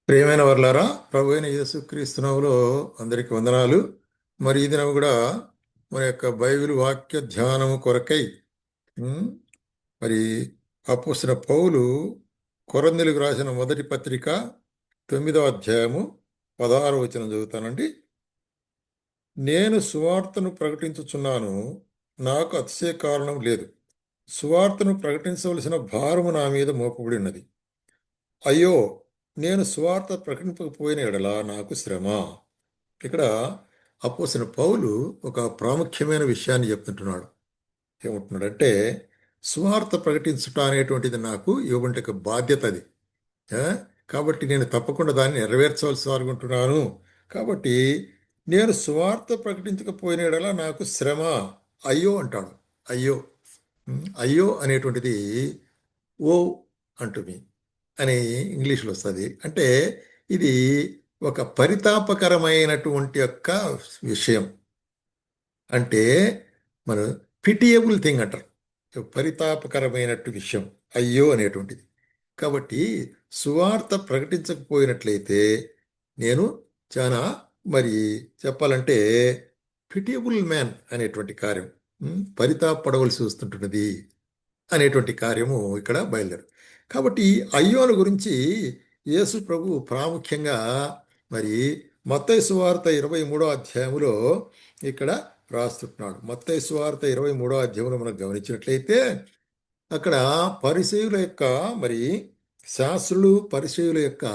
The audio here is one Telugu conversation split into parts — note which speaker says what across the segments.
Speaker 1: ప్రియమైన వర్లారా, ప్రభు అయిన యేసుక్రీస్తునాములో అందరికి వందనాలు. మరి ఈ దినం కూడా మన యొక్క బైబిల్ వాక్య ధ్యానము కొరకై ఉమ్, మరి అపోస్తలుడైన పౌలు కొరింథీయులకు రాసిన మొదటి పత్రిక 9వ అధ్యాయము 16వ వచనం చదువుతానండి. నేను సువార్తను ప్రకటించుచున్నాను, నాకు అతిశయ కారణం లేదు. సువార్తను ప్రకటించవలసిన భారము నా మీద మోపబడి ఉన్నది. అయ్యో, నేను సువార్త ప్రకటింపకపోయిన ఎడల నాకు శ్రమ. ఇక్కడ అపోస్తలుడైన పౌలు ఒక ప్రాముఖ్యమైన విషయాన్ని చెప్తుంటున్నాడు. ఏమంటున్నాడంటే, సువార్త ప్రకటించుట అనేటువంటిది నాకు ఇవ్వబడిన ఒక బాధ్యత అది. ఆ? కాబట్టి నేను తప్పకుండా దాన్ని నెరవేర్చవలసి వారుకుంటున్నాను. కాబట్టి నేను సువార్త ప్రకటించకపోయిన యెడల నాకు శ్రమ. అయ్యో అంటాడు. అయ్యో. అయ్యో అనేటువంటిది ఓ అంటుంది అని ఇంగ్లీష్లో వస్తుంది. అంటే ఇది ఒక పరితాపకరమైనటువంటి యొక్క విషయం. అంటే మనం పిటియబుల్ థింగ్ అంటారు. పరితాపకరమైనట్టు విషయం అయ్యో అనేటువంటిది. కాబట్టి సువార్త ప్రకటించకపోయినట్లయితే నేను చాలా మరి చెప్పాలంటే పిటియబుల్ మ్యాన్ అనేటువంటి కార్యం, పరితాపడవలసి వస్తుంటున్నది అనేటువంటి కార్యము ఇక్కడ బయలుదేరు. కాబట్టి అయ్యోను గురించి యేసు ప్రభు ప్రాముఖ్యంగా మరి మత్తయి సువార్త 23వ అధ్యాయములో ఇక్కడ రాస్తున్నాడు. మత్తయి సువార్త 23వ అధ్యాయంలో మనం గమనించినట్లయితే అక్కడ పరిసయ్యుల యొక్క మరి శాస్త్రులు పరిసయ్యుల యొక్క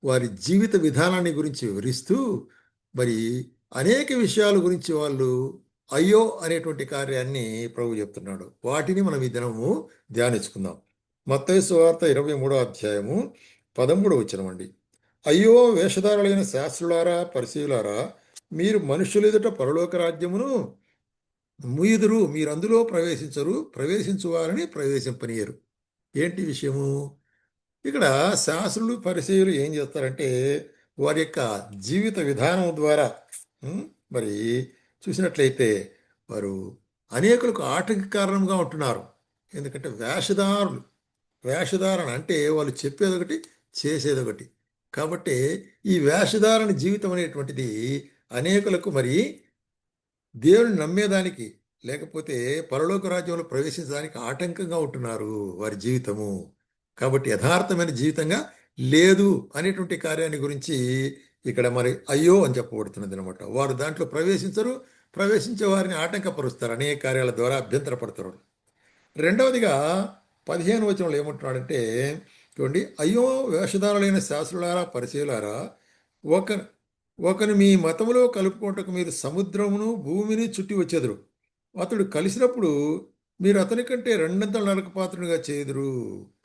Speaker 1: వారి జీవిత విధానాన్ని గురించి వివరిస్తూ మరి అనేక విషయాల గురించి వాళ్ళు అయ్యో అనేటువంటి కార్యాన్ని ప్రభు చెప్తున్నాడు. వాటిని మనం ఈ దినము ధ్యానించుకుందాం. మత్తయి సువార్త 23వ అధ్యాయము 13వ వచనం అండి. అయ్యో, వేషధారులైన శాస్త్రులారా పరిసయ్యులారా, మీరు మనుషుల ఎదుట పరలోక రాజ్యమును ముయుదురు, మీరు అందులో ప్రవేశించరు, ప్రవేశించువారని ప్రవేశింపనీయరు. ఏంటి విషయము? ఇక్కడ శాస్త్రులు పరిచయులు ఏం చేస్తారంటే వారి యొక్క జీవిత విధానం ద్వారా ఉం, మరి చూసినట్లయితే వారు అనేకులకు ఆటంక కారణంగా ఉంటున్నారు. ఎందుకంటే వేషధారణ అంటే వాళ్ళు చెప్పేది ఒకటి, చేసేది ఒకటి. కాబట్టి ఈ వేషధారణ జీవితం అనేటువంటిది అనేకులకు మరి దేవుని నమ్మేదానికి లేకపోతే పరలోక రాజ్యంలో ప్రవేశించడానికి ఆటంకంగా ఉంటున్నారు వారి జీవితము. కాబట్టి యథార్థమైన జీవితంగా లేదు అనేటువంటి కార్యాన్ని గురించి ఇక్కడ మరి అయ్యో అని చెప్పబడుతున్నది అనమాట. వారు దాంట్లో ప్రవేశించరు, ప్రవేశించే వారిని ఆటంకపరుస్తారు, అనేక కార్యాల ద్వారా అభ్యంతరపడతారు. రెండవదిగా 15వ వచనంలో ఏమంటున్నాడంటే చూడండి, అయ్యో వేషధారులైన శాస్త్రులారా పరిచయులారా, ఒక ఒకని మీ మతములో కలుపుకోవటకు మీరు సముద్రమును భూమిని చుట్టి వచ్చేదురు. అతడు కలిసినప్పుడు మీరు అతని కంటే రెండంతల నరకపాత్రునిగా చేదురు.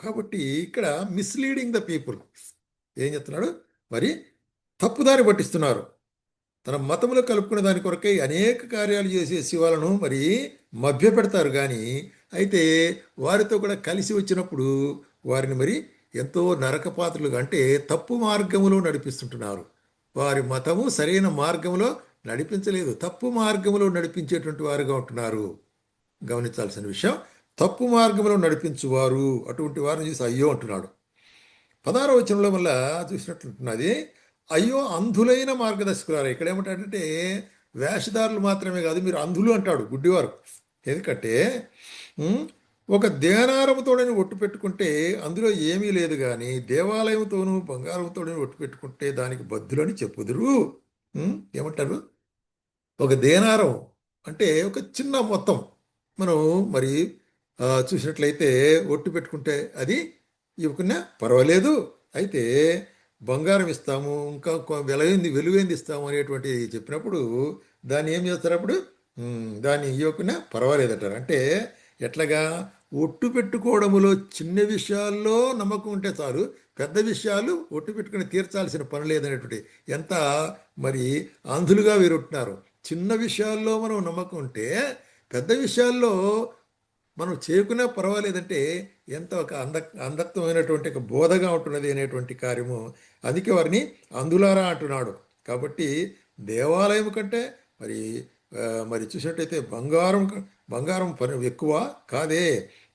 Speaker 1: కాబట్టి ఇక్కడ మిస్లీడింగ్ ద పీపుల్ ఏం చెప్తున్నాడు? మరి తప్పుదారి పట్టిస్తున్నారు. తన మతములో కలుపుకునే దాని కొరకై అనేక కార్యాలు చేసేసి వాళ్ళను మరి మభ్య పెడతారు. కానీ అయితే వారితో కూడా కలిసి వచ్చినప్పుడు వారిని మరి ఎంతో నరకపాత్రులుగా అంటే తప్పు మార్గములో నడిపిస్తుంటున్నారు. వారి మతము సరైన మార్గంలో నడిపించలేదు, తప్పు మార్గంలో నడిపించేటువంటి వారుగా ఉంటున్నారు. గమనించాల్సిన విషయం, తప్పు మార్గంలో నడిపించువారు అటువంటి వారిని చూసి అయ్యో అంటున్నాడు. 16వ వచనంలో వల్ల చూసినట్లుంటున్నది, అయ్యో అంధులైన మార్గదర్శకులారా. ఇక్కడ ఏమంటాడంటే వేషధారులు మాత్రమే కాదు, మీరు అంధులు అంటాడు, గుడ్డివారు. ఎందుకంటే ఉమ్, ఒక దేనారముతోడని ఒట్టు పెట్టుకుంటే అందులో ఏమీ లేదు, కానీ దేవాలయంతోనూ బంగారంతోడని ఒట్టు పెట్టుకుంటే దానికి బద్దులని చెప్పుదురు. ఏమంటారు? ఒక దేనారం అంటే ఒక చిన్న మొత్తం. మనం మరి చూసినట్లయితే ఒట్టు పెట్టుకుంటే అది ఇవ్వకున్నా పర్వాలేదు. అయితే బంగారం ఇస్తాము, ఇంకా విలువైంది ఇస్తాము అనేటువంటి చెప్పినప్పుడు దాన్ని ఏం చేస్తారు అప్పుడు? దాన్ని ఇవ్వకున్నా పర్వాలేదంటారు. అంటే ఎట్లాగా? ఒట్టు పెట్టుకోవడములో చిన్న విషయాల్లో నమ్మకం ఉంటే చాలు, పెద్ద విషయాలు ఒట్టు పెట్టుకుని తీర్చాల్సిన పని లేదనేటువంటి ఎంత మరి అంధులుగా వీరుంటున్నారు. చిన్న విషయాల్లో మనం నమ్మకం ఉంటే పెద్ద విషయాల్లో మనం చేయకున్నా పర్వాలేదంటే ఎంత ఒక అంధత్వమైనటువంటి ఒక బోధగా ఉంటున్నది అనేటువంటి కార్యము. అందుకే వారిని అందులారా అంటున్నాడు. కాబట్టి దేవాలయం కంటే మరి మరి చూసినట్టయితే బంగారం పని ఎక్కువ కాదే.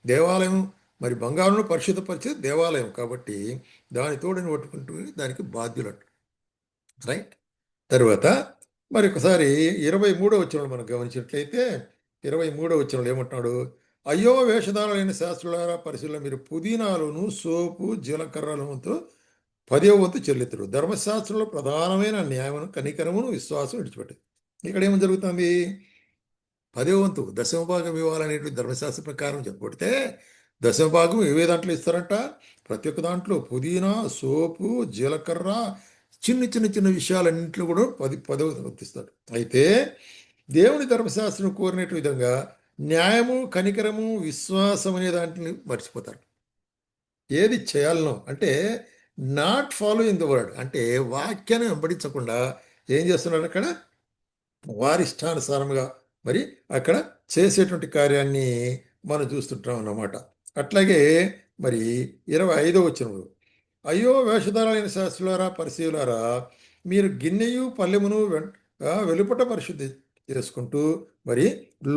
Speaker 1: దేవాలయం మరి బంగారును పరిశుద్ధపరిచే దేవాలయం కాబట్టి దాని తోడుని పట్టుకుంటూ దానికి బాధ్యులట. రైట్. తర్వాత మరి ఒకసారి 23వ వచనంలో మనం గమనించినట్లయితే 23వ వచనంలో ఏమంటున్నాడు? అయ్యో వేషధారులైన శాస్త్రులారా పరిశీలన మీరు పుదీనాలను సోపు జీలకర్రలతో 10వ వంతు చెల్లితురు ధర్మశాస్త్రంలో ప్రధానమైన న్యాయమును కనికరమును విశ్వాసం విడిచిపెట్టారు. ఇక్కడ ఏమో జరుగుతుంది? 10వ వంతు దశమభాగం ఇవ్వాలనేటువంటి ధర్మశాస్త్ర ప్రకారం చెప్పబడితే దశమభాగం ఏ దాంట్లో ఇస్తారంట? ప్రతి ఒక్క దాంట్లో పుదీనా సోపు జీలకర్ర చిన్న చిన్న చిన్న విషయాలన్నింటిలో కూడా 10వ వంతు ఇస్తాడు. అయితే దేవుని ధర్మశాస్త్రం కోరినట్టు విధంగా న్యాయము కనికరము విశ్వాసం అనే దాంట్ని మర్చిపోతారు. ఏది చేయాలనో అంటే నాట్ ఫాలోయింగ్ ద వర్డ్, అంటే వాక్యాన్ని వెంబడించకుండా ఏం చేస్తున్నారు అక్కడ? వారి ఇష్టానుసారముగా మరి అక్కడ చేసేటువంటి కార్యాన్ని మనం చూస్తుంటాం అన్నమాట. అట్లాగే మరి 25వ వచనంలో అయ్యో వేషధారులైన శాస్త్రులారా పరిశీలారా మీరు గిన్నెయు పల్లెమును వెలుపట పరిశుద్ధి చేసుకుంటూ మరి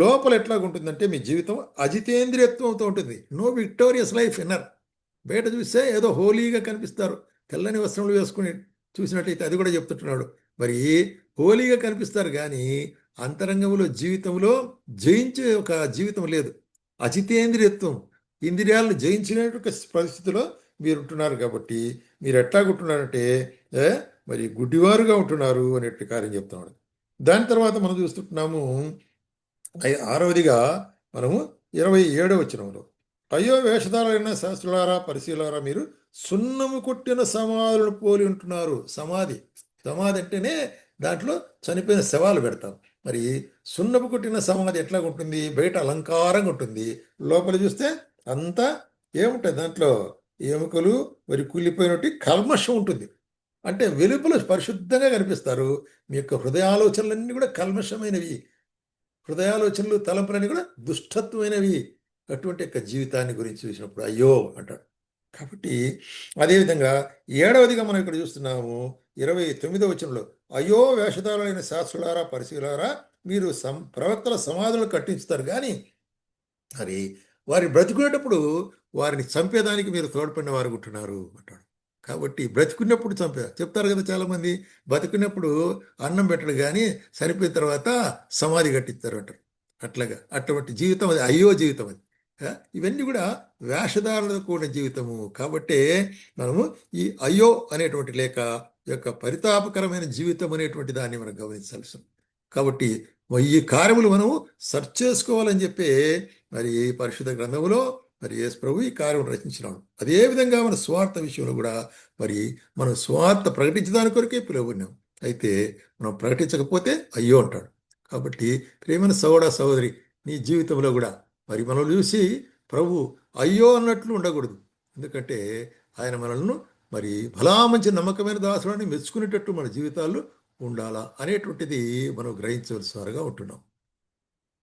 Speaker 1: లోపల ఎట్లాగుంటుందంటే మీ జీవితం అజితేంద్రియత్వంతో ఉంటుంది. No victorious life inner. బయట చూస్తే ఏదో హోలీగా కనిపిస్తారు, తెల్లని వస్త్రములు వేసుకుని చూసినట్టయితే అది కూడా చెప్తుంటున్నాడు. మరి హోలీగా కనిపిస్తారు కానీ అంతరంగంలో జీవితంలో జయించే ఒక జీవితం లేదు. అజితేంద్రియత్వం, ఇంద్రియాలను జయించిన పరిస్థితిలో మీరు ఉంటున్నారు కాబట్టి మీరు ఎట్లాగుంటున్నారంటే ఏ, మరి గుడ్డివారుగా ఉంటున్నారు అనేటువంటి కార్యం చెప్తున్నాడు. దాని తర్వాత మనం చూస్తుంటున్నాము 6వదిగా మనము 27వ వచనంలో అయ్యో వేషధారులైన శాస్త్రులారా పరిశీలారా మీరు సున్నము కొట్టిన సమాధులను పోలి ఉంటున్నారు. సమాధి, సమాధి అంటేనే దాంట్లో చనిపోయిన శవాలు పెడతాం. మరి సున్నపు కొట్టిన సమాధి ఎట్లా ఉంటుంది? బయట అలంకారంగా ఉంటుంది, లోపల చూస్తే అంతా ఏముంటుంది దాంట్లో? ఎముకలు మరి కూలిపోయినట్టు కల్మషం ఉంటుంది. అంటే వెలుపల పరిశుద్ధంగా కనిపిస్తారు, మీ యొక్క హృదయాలోచనలన్నీ కూడా కల్మషమైనవి, హృదయాలోచనలు తలంపులన్నీ కూడా దుష్టత్వమైనవి. అటువంటి యొక్క జీవితాన్ని గురించి చూసినప్పుడు అయ్యో అంటాడు. కాబట్టి అదేవిధంగా 7వదిగా మనం ఇక్కడ చూస్తున్నాము 29వ వచనంలో అయ్యో వేషధారులైన శాస్త్రులారా పరిశీలారా మీరు ప్రవక్తల సమాధులను కట్టించుతారు కానీ మరి వారి బ్రతికునేటప్పుడు వారిని చంపేదానికి మీరు తోడ్పడిన వారు ఉంటున్నారు అంటాడు. కాబట్టి బ్రతికున్నప్పుడు చెప్తారు కదా చాలామంది, బతికున్నప్పుడు అన్నం పెట్టడు కానీ చనిపోయిన తర్వాత సమాధి కట్టిస్తారు అంటారు. అట్లాగా అటువంటి జీవితం అది అయ్యో జీవితం అది. ఇవన్నీ కూడా వేషధారణతో కూడిన జీవితము. కాబట్టే మనము ఈ అయ్యో అనేటువంటి లేక యొక్క పరితాపకరమైన జీవితం అనేటువంటి దాన్ని మనం గమనించాల్సి ఉంది. కాబట్టి ఈ కార్యములు మనము సెర్చ్ చేసుకోవాలని చెప్పి మరి పరిశుద్ధ గ్రంథములో మరి యేసు ప్రభు ఈ కార్యం రచించినాడు. అదేవిధంగా మన స్వార్థ విషయంలో కూడా మరి మనం స్వార్థ ప్రకటించడానికి కొరకే పిలువబడినాం. అయితే మనం ప్రకటించకపోతే అయ్యో అంటాడు. కాబట్టి ప్రేమైన సహోదరి నీ జీవితంలో కూడా మరి మనం చూసి ప్రభు అయ్యో అన్నట్లు ఉండకూడదు. ఎందుకంటే ఆయన మనల్ని మరి భలా మంచి నమ్మకమైన దాసులని మెచ్చుకునేటట్టు మన జీవితాల్లో ఉండాలా అనేటువంటిది మనం గ్రహించవలసిన వారుగా ఉంటున్నాం.